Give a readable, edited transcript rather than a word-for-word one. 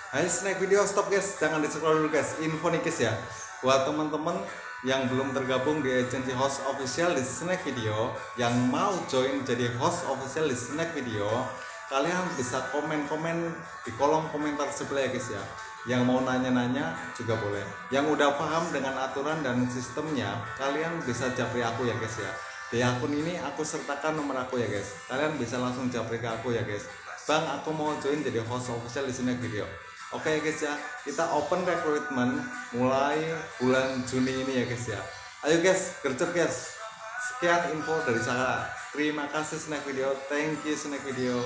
Hai snack video, stop guys, jangan di scroll dulu guys. Info nih guys ya, buat teman-teman yang belum tergabung di agensi host official di snack video, yang mau join jadi host official di snack video, kalian bisa komen-komen di kolom komentar sebelah ya guys ya. Yang mau nanya-nanya juga boleh. Yang udah paham dengan aturan dan sistemnya, kalian bisa japri aku ya guys ya. Di akun ini aku sertakan nomor aku ya guys. Kalian bisa langsung japri ke aku ya guys. Bang, aku mau join jadi host official di snack video. Oke guys ya, kita open recruitment mulai bulan Juni ini ya guys ya. Ayo guys, gercep guys. Sekian info dari saya. Terima kasih Snack Video. Thank you Snack Video.